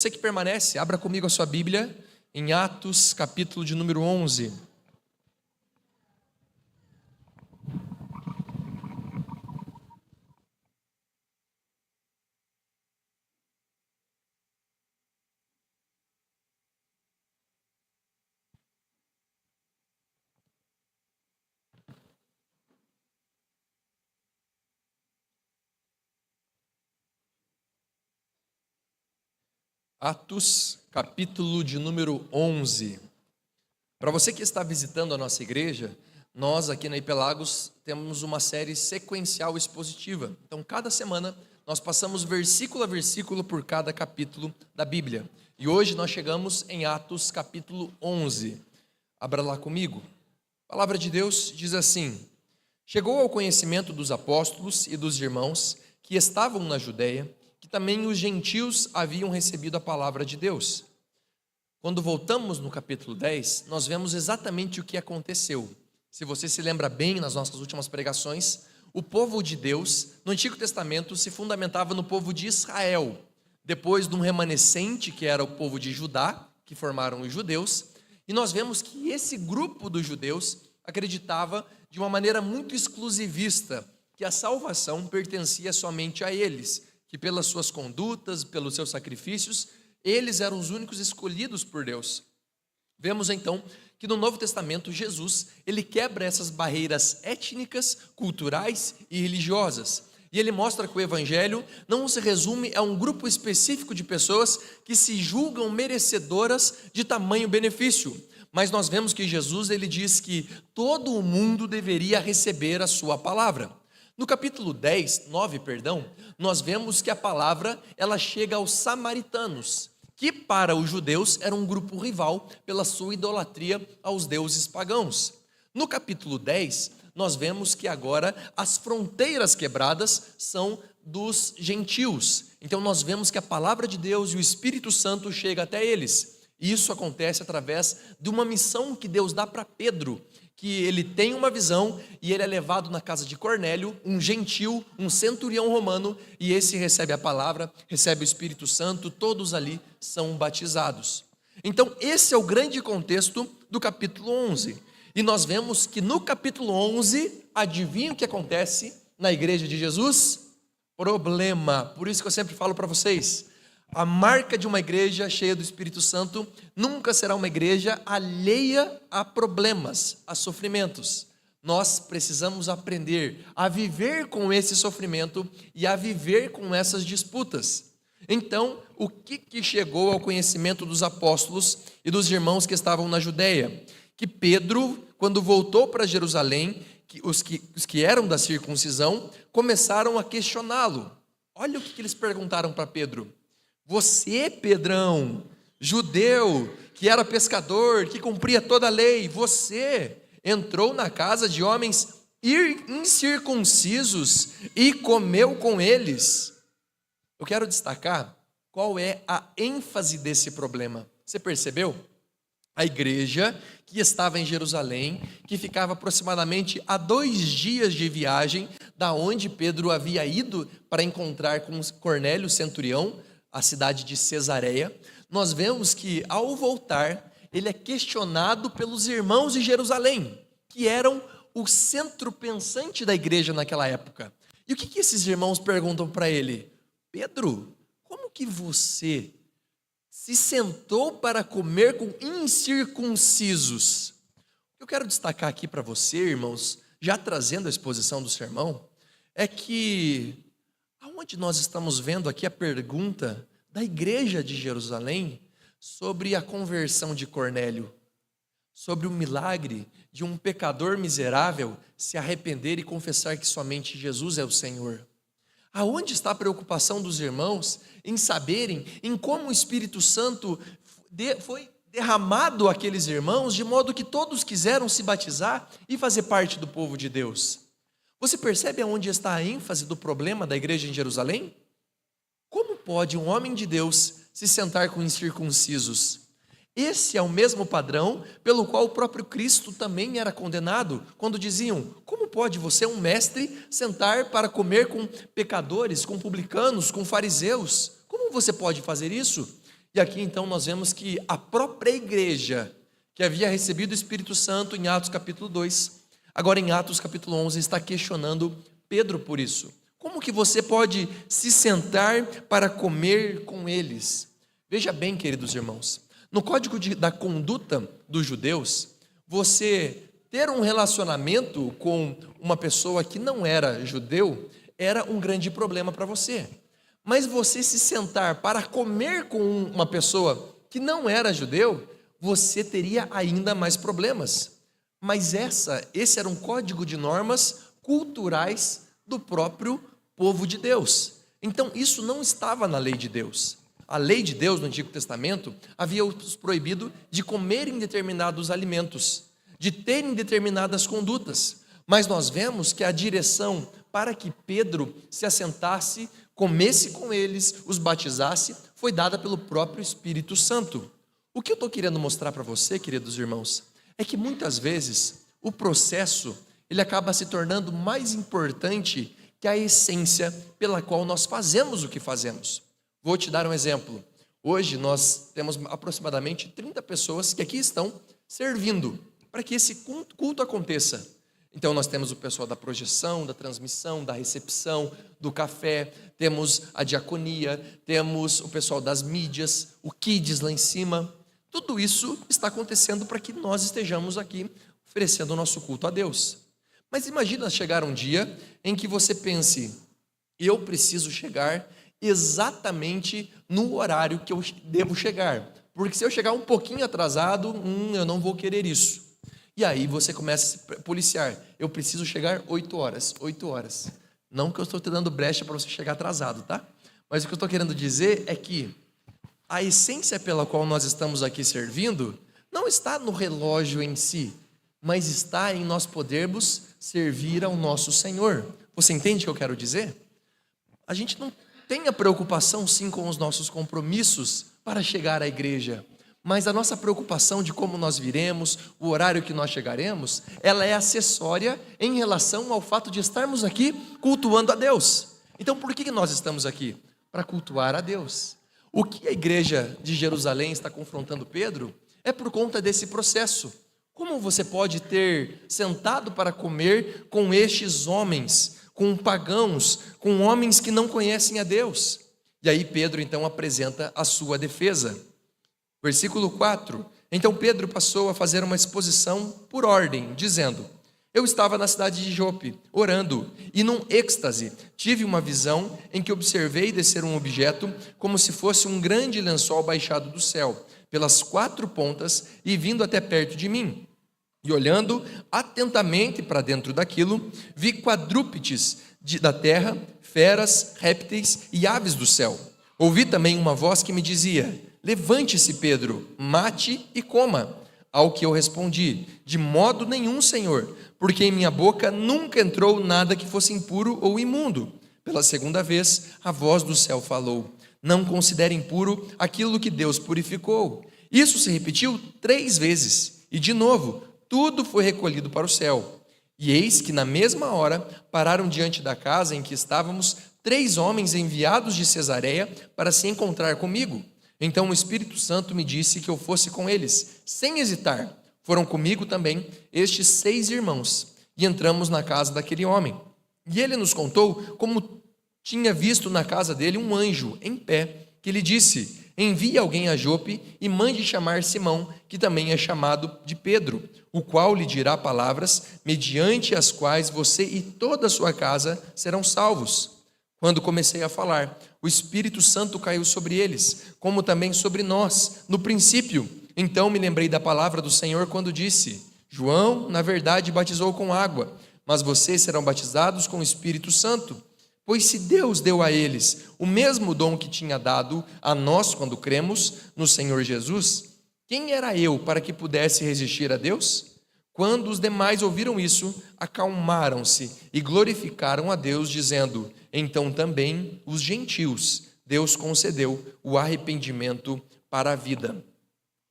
Você que permanece, abra comigo a sua Bíblia em Atos, capítulo de número 11. Atos, capítulo de número 11. Para você que está visitando a nossa igreja, nós aqui na Ipelagos temos uma série sequencial expositiva. Então, cada semana nós passamos versículo a versículo por cada capítulo da Bíblia. E hoje nós chegamos em Atos, capítulo 11. Abra lá comigo. A palavra de Deus diz assim: Chegou ao conhecimento dos apóstolos e dos irmãos que estavam na Judéia, que também os gentios haviam recebido a palavra de Deus. Quando voltamos no capítulo 10, nós vemos exatamente o que aconteceu. Se você se lembra bem, nas nossas últimas pregações, o povo de Deus, no Antigo Testamento, se fundamentava no povo de Israel, depois de um remanescente, que era o povo de Judá, que formaram os judeus, e nós vemos que esse grupo dos judeus acreditava de uma maneira muito exclusivista, que a salvação pertencia somente a eles, que pelas suas condutas, pelos seus sacrifícios, eles eram os únicos escolhidos por Deus. Vemos então que no Novo Testamento Jesus, ele quebra essas barreiras étnicas, culturais e religiosas. E ele mostra que o evangelho não se resume a um grupo específico de pessoas que se julgam merecedoras de tamanho benefício. Mas nós vemos que Jesus, ele diz que todo o mundo deveria receber a sua palavra. No capítulo 9, nós vemos que a palavra ela chega aos samaritanos, que para os judeus era um grupo rival pela sua idolatria aos deuses pagãos. No capítulo 10, nós vemos que agora as fronteiras quebradas são dos gentios. Então nós vemos que a palavra de Deus e o Espírito Santo chega até eles. Isso acontece através de uma missão que Deus dá para Pedro, que ele tem uma visão e ele é levado na casa de Cornélio, um gentil, um centurião romano, e esse recebe a palavra, recebe o Espírito Santo, todos ali são batizados. Então esse é o grande contexto do capítulo 11. E nós vemos que no capítulo 11, adivinha o que acontece na igreja de Jesus? Problema. Por isso que eu sempre falo para vocês, a marca de uma igreja cheia do Espírito Santo nunca será uma igreja alheia a problemas, a sofrimentos. Nós precisamos aprender a viver com esse sofrimento e a viver com essas disputas. Então, o que chegou ao conhecimento dos apóstolos e dos irmãos que estavam na Judéia? Que Pedro, quando voltou para Jerusalém, os que eram da circuncisão, começaram a questioná-lo. Olha o que eles perguntaram para Pedro. Você, Pedrão, judeu, que era pescador, que cumpria toda a lei, você entrou na casa de homens incircuncisos e comeu com eles. Eu quero destacar qual é a ênfase desse problema. Você percebeu? A igreja que estava em Jerusalém, que ficava aproximadamente a 2 dias de viagem da onde Pedro havia ido para encontrar com Cornélio, centurião, a cidade de Cesareia, nós vemos que ao voltar, ele é questionado pelos irmãos de Jerusalém, que eram o centro pensante da igreja naquela época. E o que esses irmãos perguntam para ele? Pedro, como que você se sentou para comer com incircuncisos? O que eu quero destacar aqui para você, irmãos, já trazendo a exposição do sermão, é que aonde nós estamos vendo aqui a pergunta da igreja de Jerusalém sobre a conversão de Cornélio, sobre o milagre de um pecador miserável se arrepender e confessar que somente Jesus é o Senhor. Aonde está a preocupação dos irmãos em saberem em como o Espírito Santo foi derramado àqueles irmãos, de modo que todos quiseram se batizar e fazer parte do povo de Deus? Você percebe aonde está a ênfase do problema da igreja em Jerusalém? Como pode um homem de Deus se sentar com incircuncisos? Esse é o mesmo padrão pelo qual o próprio Cristo também era condenado, quando diziam: como pode você, um mestre, sentar para comer com pecadores, com publicanos, com fariseus? Como você pode fazer isso? E aqui então nós vemos que a própria igreja, que havia recebido o Espírito Santo em Atos capítulo 2, agora em Atos capítulo 11, está questionando Pedro por isso. Como que você pode se sentar para comer com eles? Veja bem, queridos irmãos, no código da conduta dos judeus, você ter um relacionamento com uma pessoa que não era judeu era um grande problema para você. Mas você se sentar para comer com uma pessoa que não era judeu, você teria ainda mais problemas. Mas esse era um código de normas culturais do próprio povo de Deus. Então isso não estava na lei de Deus. A lei de Deus no Antigo Testamento havia os proibido de comerem determinados alimentos, de terem determinadas condutas. Mas nós vemos que a direção para que Pedro se assentasse, comesse com eles, os batizasse, foi dada pelo próprio Espírito Santo. O que eu estou querendo mostrar para você, queridos irmãos, é que muitas vezes o processo ele acaba se tornando mais importante que a essência pela qual nós fazemos o que fazemos. Vou te dar um exemplo. Hoje nós temos aproximadamente 30 pessoas que aqui estão servindo para que esse culto aconteça. Então nós temos o pessoal da projeção, da transmissão, da recepção, do café, temos a diaconia, temos o pessoal das mídias, o Kids lá em cima. Tudo isso está acontecendo para que nós estejamos aqui oferecendo o nosso culto a Deus. Mas imagina chegar um dia em que você pense, eu preciso chegar exatamente no horário que eu devo chegar, porque se eu chegar um pouquinho atrasado, eu não vou querer isso. E aí você começa a se policiar, eu preciso chegar 8 horas. Não que eu estou te dando brecha para você chegar atrasado, tá? Mas o que eu estou querendo dizer é que a essência pela qual nós estamos aqui servindo não está no relógio em si, mas está em nós podermos servir ao nosso Senhor. Você entende o que eu quero dizer? A gente não tem a preocupação sim com os nossos compromissos para chegar à igreja, mas a nossa preocupação de como nós viremos, o horário que nós chegaremos, ela é acessória em relação ao fato de estarmos aqui cultuando a Deus. Então por que nós estamos aqui? Para cultuar a Deus. O que a igreja de Jerusalém está confrontando Pedro é por conta desse processo. Como você pode ter sentado para comer com estes homens, com pagãos, com homens que não conhecem a Deus? E aí Pedro então apresenta a sua defesa. Versículo 4, então Pedro passou a fazer uma exposição por ordem, dizendo, eu estava na cidade de Jope, orando, e num êxtase tive uma visão em que observei descer um objeto como se fosse um grande lençol baixado do céu, pelas 4 pontas e vindo até perto de mim. E olhando atentamente para dentro daquilo, vi quadrúpedes da terra, feras, répteis e aves do céu. Ouvi também uma voz que me dizia, levante-se, Pedro, mate e coma. Ao que eu respondi, de modo nenhum, Senhor, porque em minha boca nunca entrou nada que fosse impuro ou imundo. Pela segunda vez, a voz do céu falou, não considere impuro aquilo que Deus purificou. Isso se repetiu 3 vezes, e de novo, tudo foi recolhido para o céu. E eis que na mesma hora pararam diante da casa em que estávamos 3 homens enviados de Cesareia para se encontrar comigo. Então o Espírito Santo me disse que eu fosse com eles, sem hesitar. Foram comigo também estes 6 irmãos, e entramos na casa daquele homem. E ele nos contou como tinha visto na casa dele um anjo em pé, que lhe disse, envie alguém a Jope e mande chamar Simão, que também é chamado de Pedro, o qual lhe dirá palavras, mediante as quais você e toda a sua casa serão salvos. Quando comecei a falar, o Espírito Santo caiu sobre eles, como também sobre nós, no princípio. Então me lembrei da palavra do Senhor quando disse, João, na verdade, batizou com água, mas vocês serão batizados com o Espírito Santo. Pois se Deus deu a eles o mesmo dom que tinha dado a nós quando cremos no Senhor Jesus, quem era eu para que pudesse resistir a Deus? Quando os demais ouviram isso, acalmaram-se e glorificaram a Deus, dizendo, então também os gentios, Deus concedeu o arrependimento para a vida.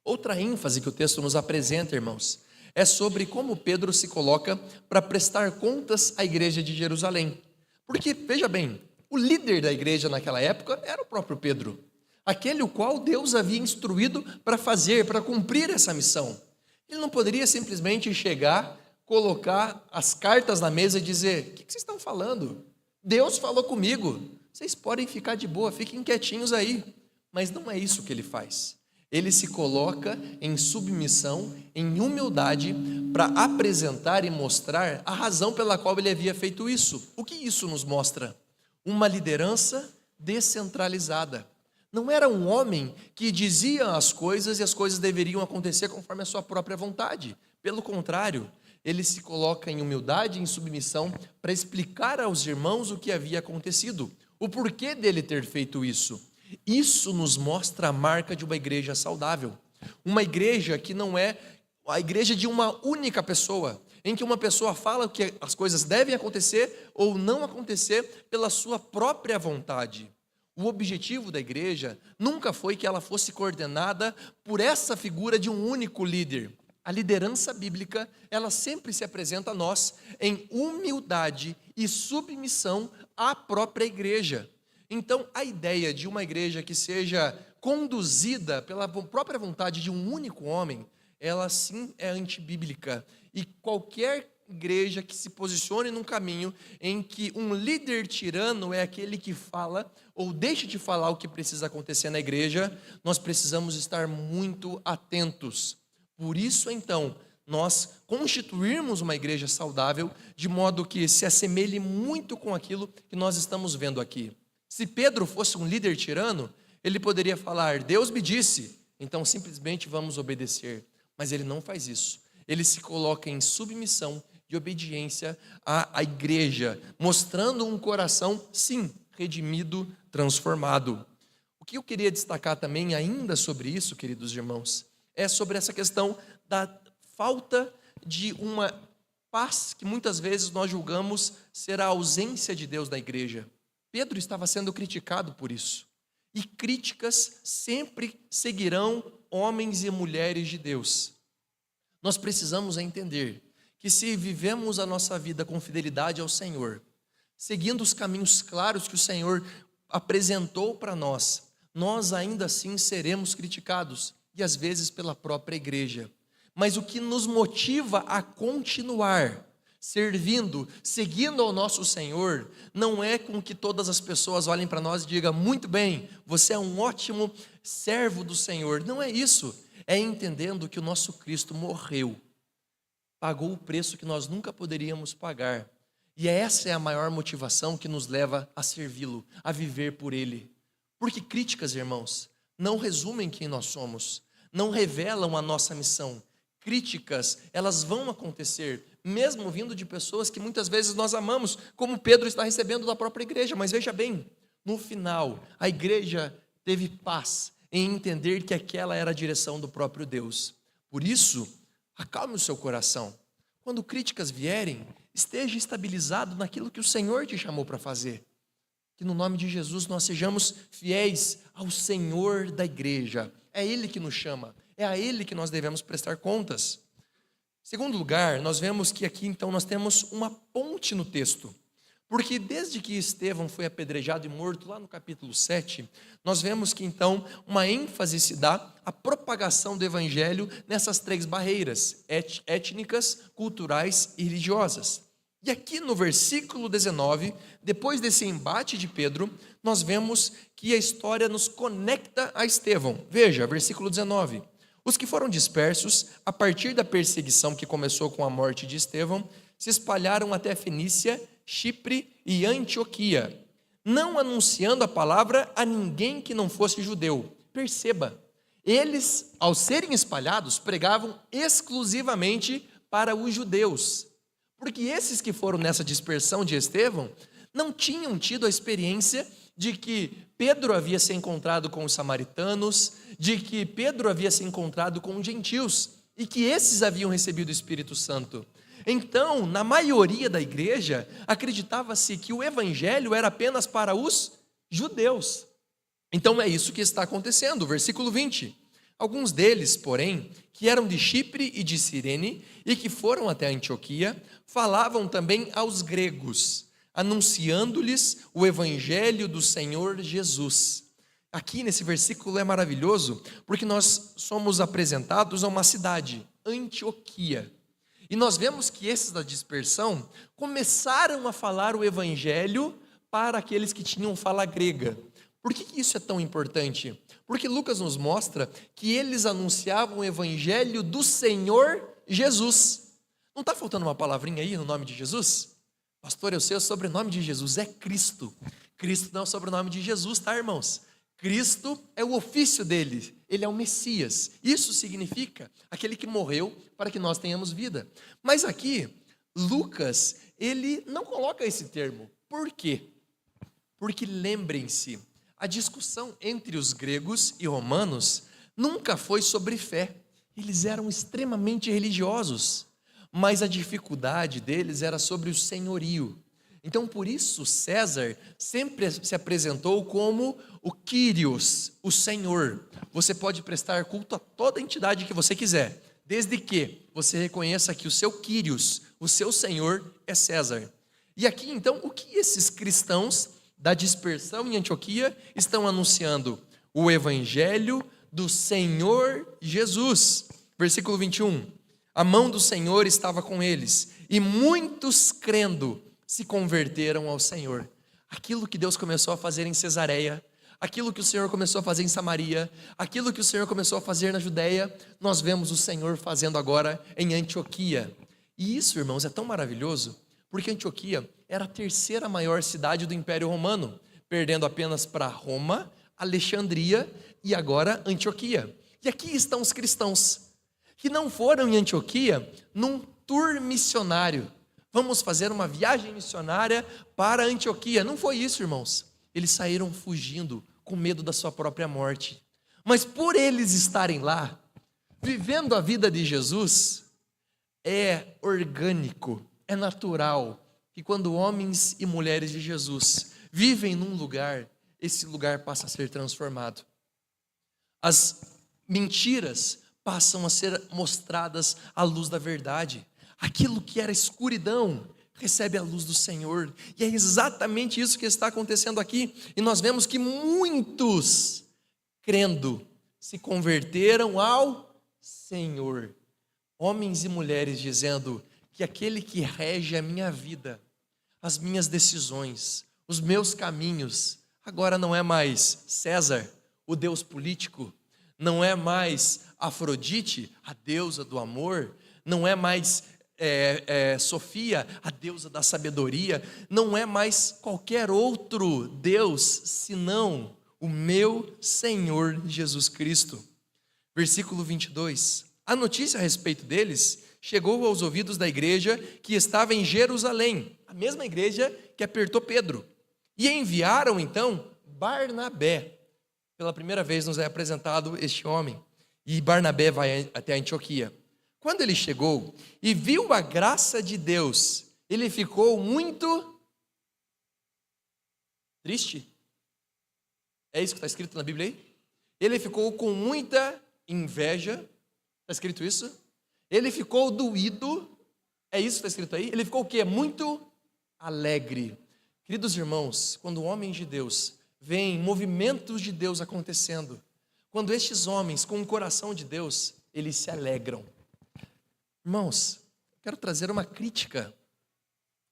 Outra ênfase que o texto nos apresenta, irmãos, é sobre como Pedro se coloca para prestar contas à igreja de Jerusalém. Porque, veja bem, o líder da igreja naquela época era o próprio Pedro. aquele o qual Deus havia instruído para fazer, para cumprir essa missão. Ele não poderia simplesmente chegar, colocar as cartas na mesa e dizer: o que vocês estão falando? Deus falou comigo, vocês podem ficar de boa, fiquem quietinhos aí. Mas não é isso que ele faz. Ele se coloca em submissão, em humildade, para apresentar e mostrar a razão pela qual ele havia feito isso. O que isso nos mostra? Uma liderança descentralizada. Não era um homem que dizia as coisas e as coisas deveriam acontecer conforme a sua própria vontade. Pelo contrário, ele se coloca em humildade, em submissão, para explicar aos irmãos o que havia acontecido, o porquê dele ter feito isso. Isso nos mostra a marca de uma igreja saudável. Uma igreja que não é a igreja de uma única pessoa, em que uma pessoa fala que as coisas devem acontecer ou não acontecer pela sua própria vontade. O objetivo da igreja nunca foi que ela fosse coordenada por essa figura de um único líder. A liderança bíblica, ela sempre se apresenta a nós em humildade e submissão à própria igreja. Então, a ideia de uma igreja que seja conduzida pela própria vontade de um único homem, ela sim é antibíblica. E qualquer igreja que se posicione num caminho em que um líder tirano é aquele que fala ou deixa de falar o que precisa acontecer na igreja, nós precisamos estar muito atentos. Por isso, então, nós constituirmos uma igreja saudável de modo que se assemelhe muito com aquilo que nós estamos vendo aqui. Se Pedro fosse um líder tirano, ele poderia falar: Deus me disse, então simplesmente vamos obedecer. Mas ele não faz isso. Ele se coloca em submissão de obediência à igreja, mostrando um coração, sim, redimido, transformado. O que eu queria destacar também ainda sobre isso, queridos irmãos, é sobre essa questão da falta de uma paz que muitas vezes nós julgamos ser a ausência de Deus na igreja. Pedro estava sendo criticado por isso. E críticas sempre seguirão homens e mulheres de Deus. Nós precisamos entender que se vivemos a nossa vida com fidelidade ao Senhor, seguindo os caminhos claros que o Senhor apresentou para nós, nós ainda assim seremos criticados, e às vezes pela própria igreja. Mas o que nos motiva a continuar servindo, seguindo ao nosso Senhor, não é com que todas as pessoas olhem para nós e digam: muito bem, você é um ótimo servo do Senhor. Não é isso. É entendendo que o nosso Cristo morreu, pagou o preço que nós nunca poderíamos pagar. E essa é a maior motivação que nos leva a servi-lo, a viver por Ele. Porque críticas, irmãos, não resumem quem nós somos, não revelam a nossa missão. Críticas, elas vão acontecer, mesmo vindo de pessoas que muitas vezes nós amamos, como Pedro está recebendo da própria igreja. Mas veja bem, no final, a igreja teve paz em entender que aquela era a direção do próprio Deus. Por isso, acalme o seu coração. Quando críticas vierem, esteja estabilizado naquilo que o Senhor te chamou para fazer. Que no nome de Jesus nós sejamos fiéis ao Senhor da igreja. É Ele que nos chama, é a Ele que nós devemos prestar contas. Em segundo lugar, nós vemos que aqui então nós temos uma ponte no texto. Porque desde que Estevão foi apedrejado e morto, lá no capítulo 7, nós vemos que então uma ênfase se dá à propagação do evangelho nessas três barreiras, étnicas, culturais e religiosas. E aqui no versículo 19, depois desse embate de Pedro, nós vemos que a história nos conecta a Estevão. Veja, versículo 19. Os que foram dispersos, a partir da perseguição que começou com a morte de Estevão, se espalharam até Fenícia, Chipre e Antioquia, não anunciando a palavra a ninguém que não fosse judeu. Perceba, eles, ao serem espalhados, pregavam exclusivamente para os judeus, porque esses que foram nessa dispersão de Estevão não tinham tido a experiência de que Pedro havia se encontrado com os samaritanos, de que Pedro havia se encontrado com os gentios, e que esses haviam recebido o Espírito Santo. Então, na maioria da igreja, acreditava-se que o evangelho era apenas para os judeus. Então é isso que está acontecendo, versículo 20. Alguns deles, porém, que eram de Chipre e de Cirene, e que foram até Antioquia, falavam também aos gregos, anunciando-lhes o evangelho do Senhor Jesus. aqui nesse versículo é maravilhoso, porque nós somos apresentados a uma cidade, Antioquia. E nós vemos que esses da dispersão começaram a falar o evangelho para aqueles que tinham fala grega. Por que isso é tão importante? Porque Lucas nos mostra que eles anunciavam o evangelho do Senhor Jesus. Não está faltando uma palavrinha aí no nome de Jesus? Pastor, eu sei o sobrenome de Jesus, é Cristo. Cristo não é o sobrenome de Jesus, tá, irmãos? Cristo é o ofício dele, ele é o Messias. Isso significa aquele que morreu para que nós tenhamos vida. Mas aqui, Lucas, ele não coloca esse termo. Por quê? Porque lembrem-se, a discussão entre os gregos e romanos nunca foi sobre fé. Eles eram extremamente religiosos, mas a dificuldade deles era sobre o senhorio. Então, por isso, César sempre se apresentou como o Kyrios, o Senhor. Você pode prestar culto a toda entidade que você quiser, desde que você reconheça que o seu Kyrios, o seu Senhor, é César. E aqui, então, o que esses cristãos da dispersão em Antioquia estão anunciando? O Evangelho do Senhor Jesus. Versículo 21. A mão do Senhor estava com eles, e muitos crendo se converteram ao Senhor. Aquilo que Deus começou a fazer em Cesareia, aquilo que o Senhor começou a fazer em Samaria, aquilo que o Senhor começou a fazer na Judéia, nós vemos o Senhor fazendo agora em Antioquia. E isso, irmãos, é tão maravilhoso, porque Antioquia era a terceira maior cidade do Império Romano, perdendo apenas para Roma, Alexandria e agora Antioquia. E aqui estão os cristãos, que não foram em Antioquia num tour missionário. Vamos fazer uma viagem missionária para Antioquia. Não foi isso, irmãos. Eles saíram fugindo com medo da sua própria morte. Mas por eles estarem lá, vivendo a vida de Jesus, é orgânico, é natural que quando homens e mulheres de Jesus vivem num lugar, esse lugar passa a ser transformado. As mentiras passam a ser mostradas à luz da verdade. Aquilo que era escuridão recebe a luz do Senhor. E é exatamente isso que está acontecendo aqui. E nós vemos que muitos, crendo, se converteram ao Senhor. Homens e mulheres dizendo que aquele que rege a minha vida, as minhas decisões, os meus caminhos, agora não é mais César, o deus político, não é mais Afrodite, a deusa do amor, não é mais Sofia, a deusa da sabedoria, não é mais qualquer outro Deus, senão o meu Senhor Jesus Cristo. Versículo 22. A notícia a respeito deles chegou aos ouvidos da igreja que estava em Jerusalém, a mesma igreja que apertou Pedro. E enviaram então Barnabé. Pela primeira vez nos é apresentado este homem. E Barnabé vai até Antioquia. Quando ele chegou e viu a graça de Deus, ele ficou muito triste. É isso que está escrito na Bíblia aí? Ele ficou com muita inveja. Está escrito isso? Ele ficou doído. É isso que está escrito aí? Ele ficou o quê? Muito alegre. Queridos irmãos, quando homens de Deus veem movimentos de Deus acontecendo, quando estes homens com o coração de Deus, eles se alegram. Irmãos, quero trazer uma crítica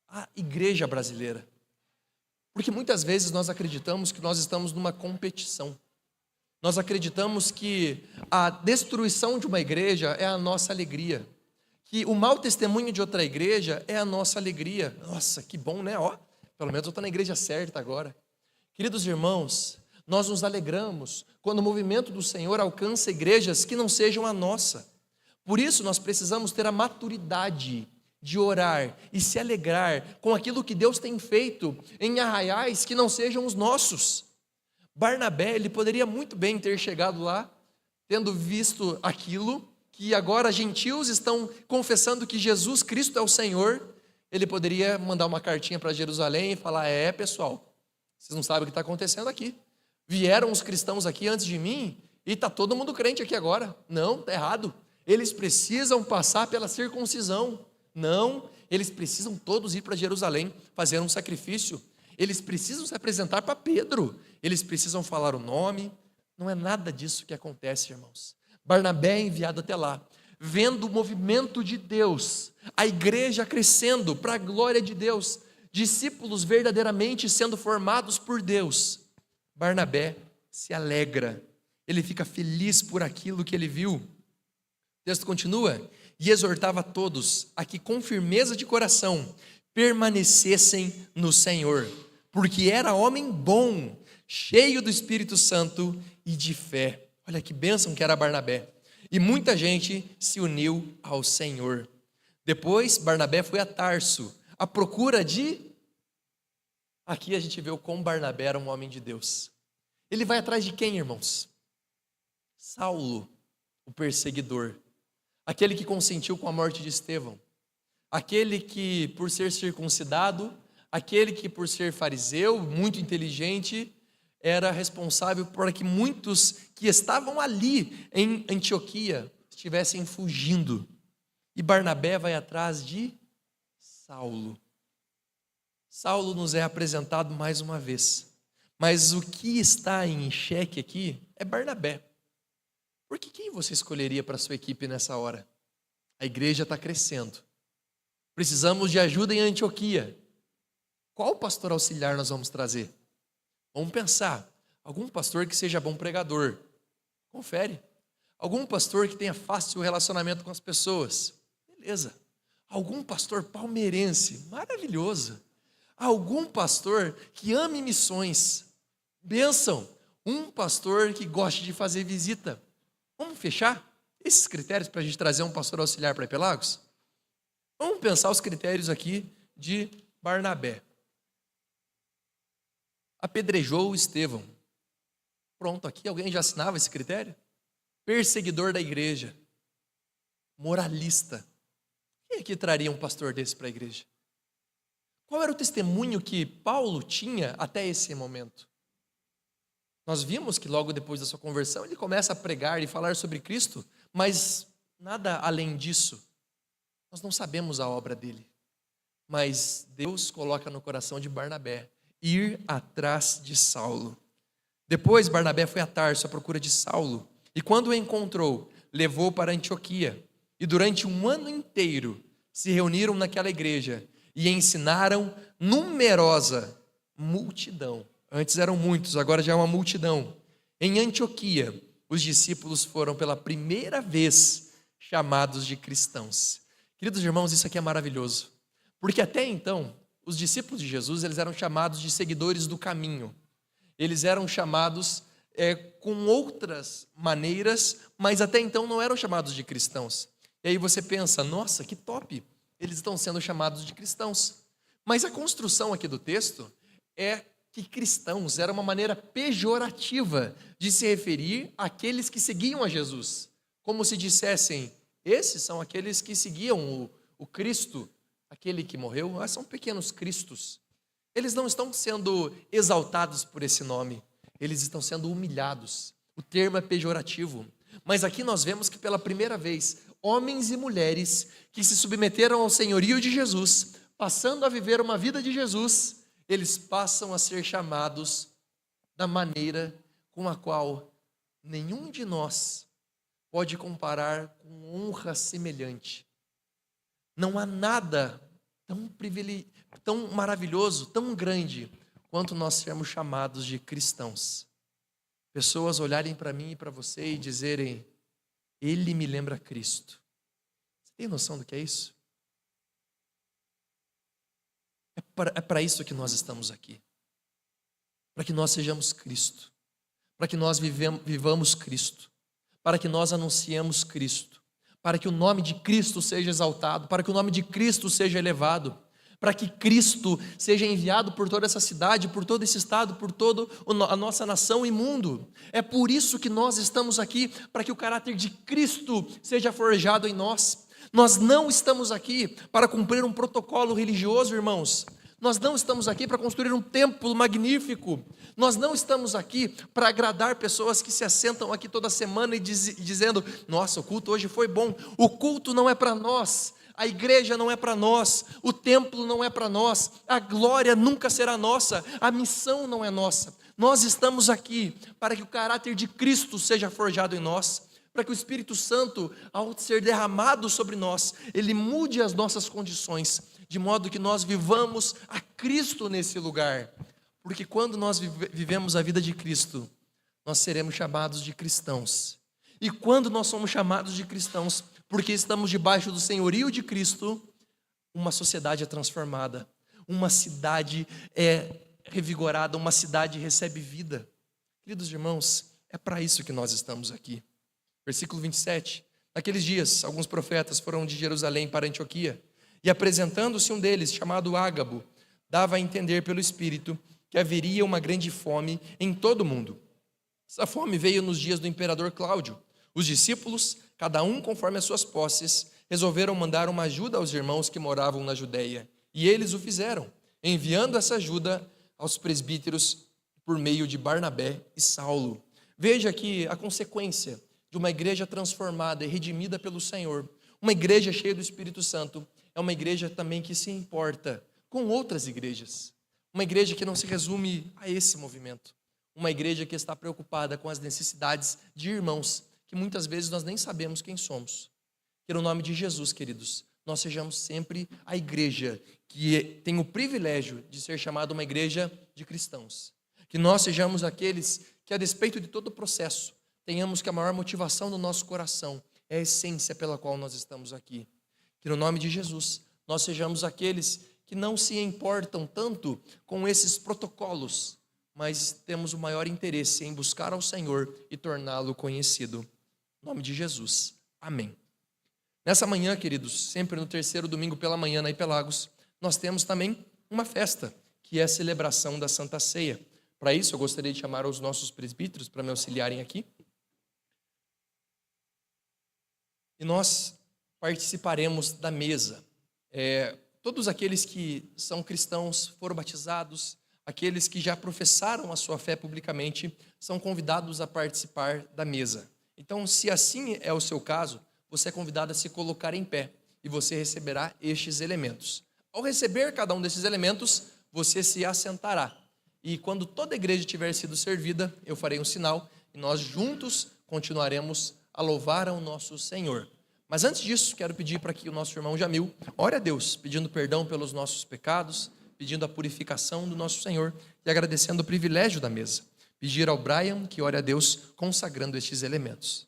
à igreja brasileira, porque muitas vezes nós acreditamos que nós estamos numa competição. Nós acreditamos que a destruição de uma igreja é a nossa alegria, que o mau testemunho de outra igreja é a nossa alegria. Nossa, que bom, né? Ó, pelo menos eu estou na igreja certa agora. Queridos irmãos, nós nos alegramos quando o movimento do Senhor alcança igrejas que não sejam a nossa. Por isso nós precisamos ter a maturidade de orar e se alegrar com aquilo que Deus tem feito em arraiais que não sejam os nossos. Barnabé, ele poderia muito bem ter chegado lá, tendo visto aquilo, que agora gentios estão confessando que Jesus Cristo é o Senhor. Ele poderia mandar uma cartinha para Jerusalém e falar: pessoal, vocês não sabem o que está acontecendo aqui. Vieram os cristãos aqui antes de mim e está todo mundo crente aqui agora. Não, está errado. Eles precisam passar pela circuncisão. Não, eles precisam todos ir para Jerusalém fazer um sacrifício. eles precisam se apresentar para Pedro, eles precisam falar o nome. Não é nada disso que acontece, irmãos. Barnabé é enviado até lá, vendo o movimento de Deus, a igreja crescendo para a glória de Deus, discípulos verdadeiramente sendo formados por Deus. Barnabé se alegra, ele fica feliz por aquilo que ele viu. O texto continua: e exortava a todos a que com firmeza de coração permanecessem no Senhor, porque era homem bom, cheio do Espírito Santo e de fé. Olha que bênção que era Barnabé. E muita gente se uniu ao Senhor. Depois Barnabé foi a Tarso, à procura de... Aqui a gente vê o quão Barnabé era um homem de Deus. Ele vai atrás de quem, irmãos? Saulo, o perseguidor, aquele que consentiu com a morte de Estevão, aquele que, por ser circuncidado, aquele que, por ser fariseu, muito inteligente, era responsável por que muitos que estavam ali em Antioquia estivessem fugindo. E Barnabé vai atrás de Saulo. Saulo nos é apresentado mais uma vez. Mas o que está em xeque aqui é Barnabé. Porque quem você escolheria para a sua equipe nessa hora? A igreja está crescendo. Precisamos de ajuda em Antioquia. Qual pastor auxiliar nós vamos trazer? Vamos pensar. Algum pastor que seja bom pregador. Confere. Algum pastor que tenha fácil relacionamento com as pessoas. Beleza. Algum pastor palmeirense. Maravilhoso. Algum pastor que ame missões. Bênção. Um pastor que goste de fazer visita. Vamos fechar esses critérios para a gente trazer um pastor auxiliar para Interlagos? Vamos pensar os critérios aqui de Barnabé. Apedrejou Estevão. Pronto, aqui alguém já assinava esse critério? Perseguidor da igreja. Moralista. Quem aqui traria um pastor desse para a igreja? Qual era o testemunho que Paulo tinha até esse momento? Nós vimos que logo depois da sua conversão ele começa a pregar e falar sobre Cristo, mas nada além disso. Nós não sabemos a obra dele, mas Deus coloca no coração de Barnabé ir atrás de Saulo. Depois Barnabé foi a Tarso à procura de Saulo, e quando o encontrou, levou para Antioquia, e durante um ano inteiro se reuniram naquela igreja e ensinaram numerosa multidão. Antes eram muitos, agora já é uma multidão. Em Antioquia, os discípulos foram pela primeira vez chamados de cristãos. Queridos irmãos, isso aqui é maravilhoso, porque até então, os discípulos de Jesus, eles eram chamados de seguidores do caminho. Eles eram chamados com outras maneiras, mas até então não eram chamados de cristãos. E aí você pensa, nossa, que top, eles estão sendo chamados de cristãos. Mas a construção aqui do texto é que cristãos era uma maneira pejorativa de se referir àqueles que seguiam a Jesus. Como se dissessem, esses são aqueles que seguiam o Cristo, aquele que morreu, são pequenos cristos. Eles não estão sendo exaltados por esse nome, eles estão sendo humilhados. O termo é pejorativo. Mas aqui nós vemos que pela primeira vez, homens e mulheres que se submeteram ao senhorio de Jesus, passando a viver uma vida de Jesus, eles passam a ser chamados da maneira com a qual nenhum de nós pode comparar com honra semelhante. Não há nada tão maravilhoso, tão grande, quanto nós sermos chamados de cristãos. Pessoas olharem para mim e para você e dizerem, ele me lembra Cristo. Você tem noção do que é isso? É para isso que nós estamos aqui. Para que nós sejamos Cristo. Para que nós vivamos Cristo. Para que nós anunciemos Cristo. Para que o nome de Cristo seja exaltado. Para que o nome de Cristo seja elevado. Para que Cristo seja enviado por toda essa cidade, por todo esse estado, por toda a nossa nação e mundo. É por isso que nós estamos aqui, para que o caráter de Cristo seja forjado em nós. Nós não estamos aqui para cumprir um protocolo religioso, irmãos. Nós não estamos aqui para construir um templo magnífico. Nós não estamos aqui para agradar pessoas que se assentam aqui toda semana e dizendo, nossa, o culto hoje foi bom. O culto não é para nós. a igreja não é para nós, o templo não é para nós, a glória nunca será nossa, a missão não é nossa. Nós estamos aqui para que o caráter de Cristo seja forjado em nós, para que o Espírito Santo, ao ser derramado sobre nós, ele mude as nossas condições, de modo que nós vivamos a Cristo nesse lugar. Porque quando nós vivemos a vida de Cristo, nós seremos chamados de cristãos. E quando nós somos chamados de cristãos, porque estamos debaixo do senhorio de Cristo, uma sociedade é transformada, uma cidade é revigorada, uma cidade recebe vida. Queridos irmãos, é para isso que nós estamos aqui. Versículo 27. Naqueles dias, alguns profetas foram de Jerusalém para Antioquia, e apresentando-se um deles, chamado Ágabo, dava a entender pelo Espírito que haveria uma grande fome em todo o mundo. Essa fome veio nos dias do imperador Cláudio. Os discípulos, cada um conforme as suas posses, resolveram mandar uma ajuda aos irmãos que moravam na Judéia. E eles o fizeram, enviando essa ajuda aos presbíteros por meio de Barnabé e Saulo. Veja aqui a consequência de uma igreja transformada e redimida pelo Senhor. Uma igreja cheia do Espírito Santo é uma igreja também que se importa com outras igrejas. Uma igreja que não se resume a esse movimento. Uma igreja que está preocupada com as necessidades de irmãos, que muitas vezes nós nem sabemos quem somos. Que no nome de Jesus, queridos, nós sejamos sempre a igreja que tem o privilégio de ser chamada uma igreja de cristãos. Que nós sejamos aqueles que, a despeito de todo o processo, tenhamos que a maior motivação do nosso coração é a essência pela qual nós estamos aqui. Que no nome de Jesus, nós sejamos aqueles que não se importam tanto com esses protocolos, mas temos o maior interesse em buscar ao Senhor e torná-lo conhecido. Em nome de Jesus. Amém. Nessa manhã, queridos, sempre no terceiro domingo pela manhã na Ipelagos, nós temos também uma festa, que é a celebração da Santa Ceia. Para isso, eu gostaria de chamar os nossos presbíteros para me auxiliarem aqui. E nós participaremos da mesa. Todos aqueles que são cristãos, foram batizados, aqueles que já professaram a sua fé publicamente, são convidados a participar da mesa. Então, se assim é o seu caso, você é convidado a se colocar em pé e você receberá estes elementos. Ao receber cada um desses elementos, você se assentará. E quando toda a igreja tiver sido servida, eu farei um sinal e nós juntos continuaremos a louvar ao nosso Senhor. Mas antes disso, quero pedir para que o nosso irmão Jamil ore a Deus, pedindo perdão pelos nossos pecados, pedindo a purificação do nosso Senhor e agradecendo o privilégio da mesa. Pedir ao Brian que ore a Deus consagrando estes elementos.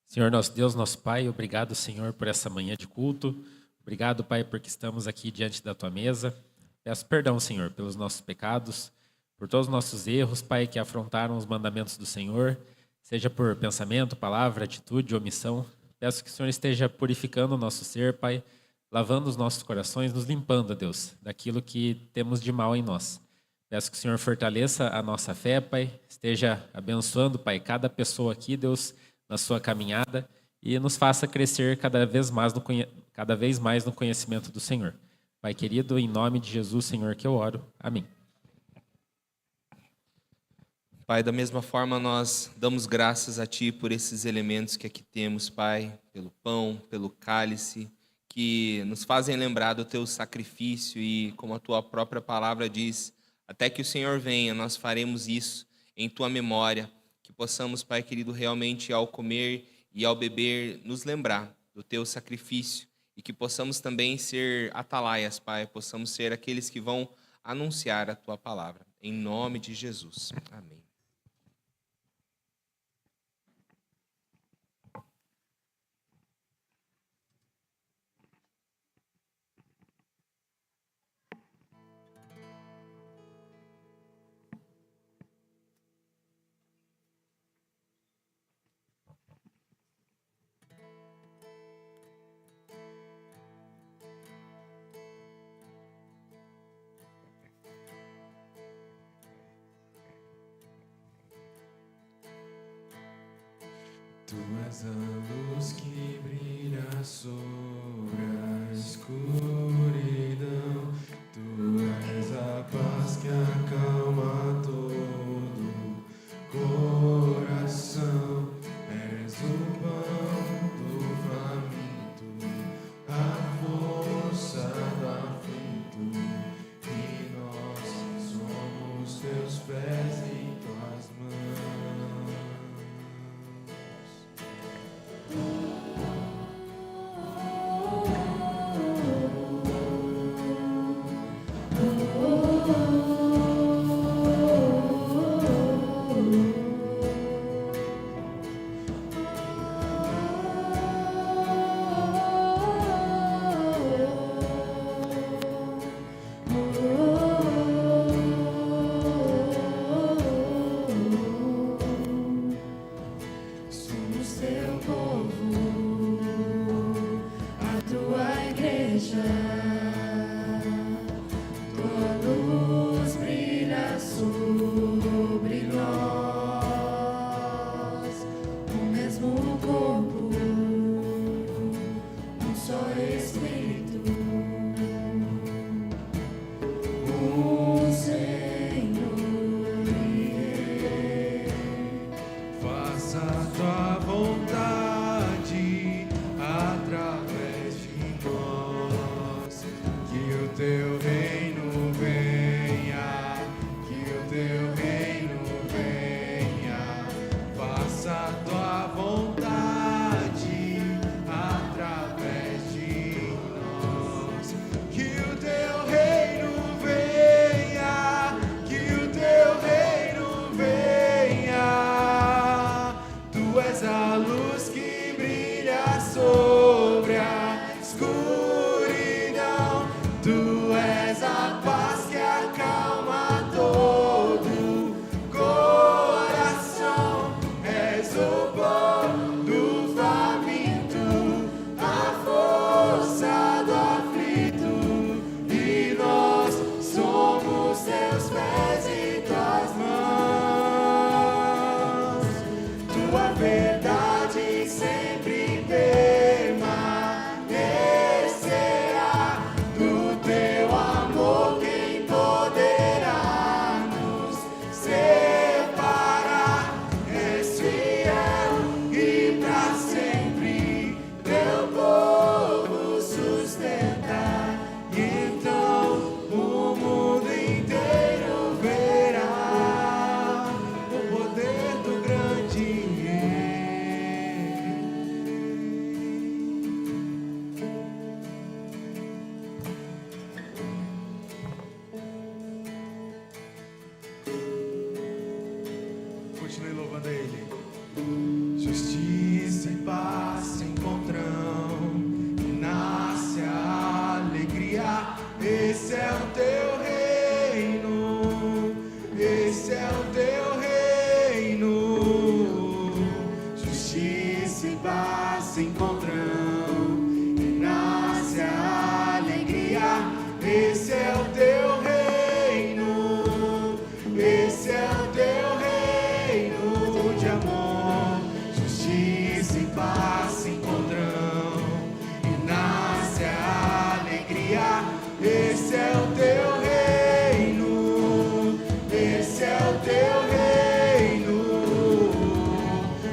Senhor nosso Deus, nosso Pai, obrigado, Senhor, por essa manhã de culto. Obrigado, Pai, porque estamos aqui diante da Tua mesa. Peço perdão, Senhor, pelos nossos pecados, por todos os nossos erros, Pai, que afrontaram os mandamentos do Senhor, seja por pensamento, palavra, atitude, omissão. Peço que o Senhor esteja purificando o nosso ser, Pai, lavando os nossos corações, nos limpando, Deus, daquilo que temos de mal em nós. Peço que o Senhor fortaleça a nossa fé, Pai, esteja abençoando, Pai, cada pessoa aqui, Deus, na sua caminhada e nos faça crescer cada vez mais no conhecimento do Senhor. Pai querido, em nome de Jesus, Senhor, que eu oro. Amém. Pai, da mesma forma nós damos graças a Ti por esses elementos que aqui temos, Pai, pelo pão, pelo cálice, que nos fazem lembrar do Teu sacrifício e, como a Tua própria palavra diz, até que o Senhor venha, nós faremos isso em Tua memória, que possamos, Pai querido, realmente ao comer e ao beber nos lembrar do Teu sacrifício e que possamos também ser atalaias, Pai, possamos ser aqueles que vão anunciar a Tua palavra. Em nome de Jesus. Amém. Tu és a luz que brilha sobre a escuridão. Tu és a paz que acalma todo coração. És o pão do faminto. mesmo corpo, um só Espírito, um Senhor e Rei. Faça a tua vontade através de nós, que o teu reino venha, que o teu reino venha. Faça a tua vontade através de nós, que o teu reino venha, que o teu reino venha. Tu és a luz que brilha sobre a escuridão, tu és a paz que acalma todo coração, és o pão do faminto, a força do aflito, e nós somos teus pés e tuas mãos. Tua verdade sempre permanecerá, do teu amor quem poderá nos separar. És fiel e pra sempre teu povo sustentar, e então o mundo inteiro verá o poder do grande Rei. Continue louvando a Ele. Justiça e paz se encontram, e nasce a alegria. Esse é o teu reino, esse é o teu reino. Justiça e paz se encontram, e nasce a alegria. Esse é o teu reino, esse é o teu reino de amor. Justiça e paz se encontram, e nasce a alegria. Esse é o teu reino, esse é o teu reino.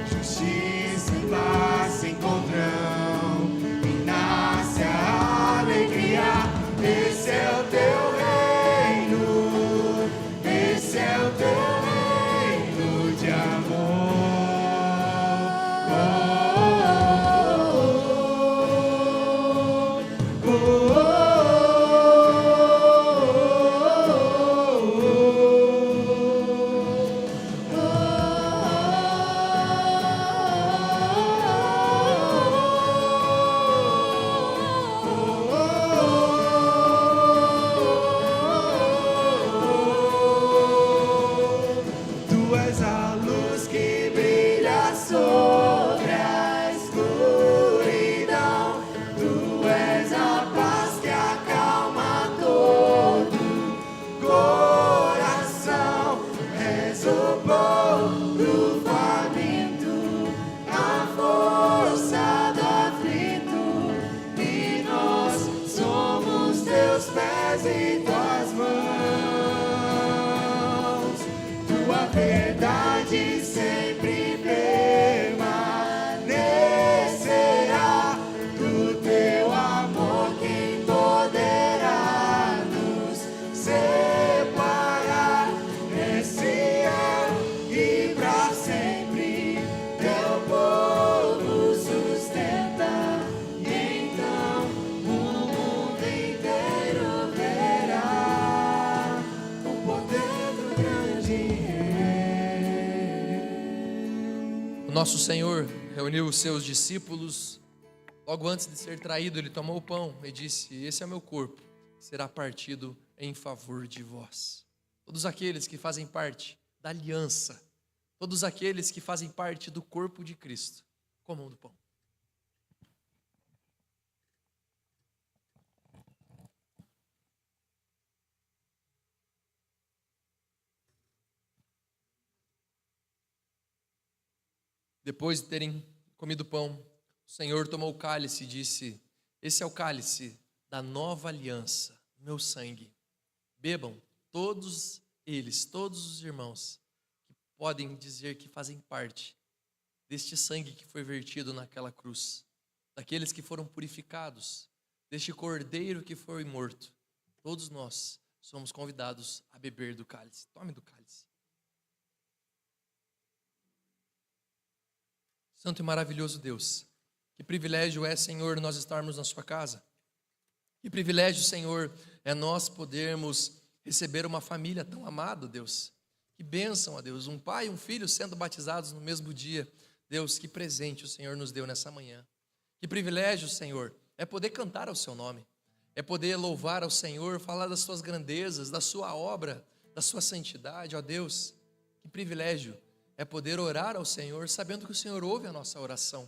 Justiça e paz se encontram, e nasce a alegria. Esse é o teu reino, esse é o teu reino de amor. Tu és a luz que brilha sobre a escuridão, tu és a paz que acalma todo coração, és o pão do faminto, a força do aflito, e nós somos teus pés e tuas mãos. Tua verdade sempre permanecerá, do teu amor quem poderá nos separar. És fiel e pra sempre teu povo sustenta, e então o mundo inteiro verá o poder do grande Rei. O nosso Senhor reuniu os seus discípulos. Logo antes de ser traído, ele tomou o pão e disse: esse é meu corpo, que será partido em favor de vós. Todos aqueles que fazem parte da aliança, todos aqueles que fazem parte do corpo de Cristo, comam do pão. Depois de terem comido o pão, o Senhor tomou o cálice e disse: esse é o cálice da nova aliança, meu sangue. Bebam todos eles, todos os irmãos que podem dizer que fazem parte deste sangue que foi vertido naquela cruz, daqueles que foram purificados, deste cordeiro que foi morto. Todos nós somos convidados a beber do cálice. Tome do cálice. Santo e maravilhoso Deus, que privilégio é, Senhor, nós estarmos na sua casa. Que privilégio, Senhor, é nós podermos receber uma família tão amada, Deus. Que bênção, ó Deus, um pai e um filho sendo batizados no mesmo dia. Deus, que presente o Senhor nos deu nessa manhã. Que privilégio, Senhor, é poder cantar ao seu nome. É poder louvar ao Senhor, falar das suas grandezas, da sua obra, da sua santidade, ó Deus. Que privilégio é poder orar ao Senhor, sabendo que o Senhor ouve a nossa oração.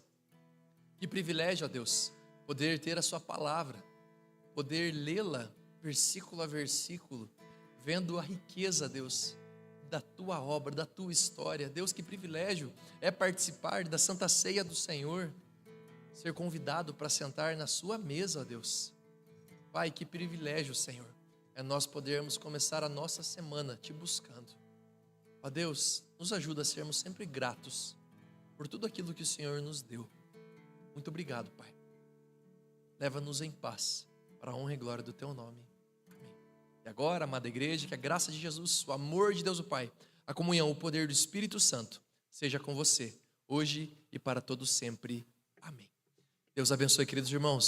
Que privilégio, ó Deus, poder ter a sua palavra, poder lê-la versículo a versículo, vendo a riqueza, Deus, da tua obra, da tua história. Deus, que privilégio é participar da Santa Ceia do Senhor, ser convidado para sentar na sua mesa, ó Deus. Pai, que privilégio, Senhor, é nós podermos começar a nossa semana te buscando. Ó Deus, nos ajuda a sermos sempre gratos por tudo aquilo que o Senhor nos deu. Muito obrigado, Pai. Leva-nos em paz, para a honra e glória do Teu nome. Amém. E agora, amada igreja, que a graça de Jesus, o amor de Deus o Pai, a comunhão, o poder do Espírito Santo, seja com você, hoje e para todo sempre. Amém. Deus abençoe, queridos irmãos.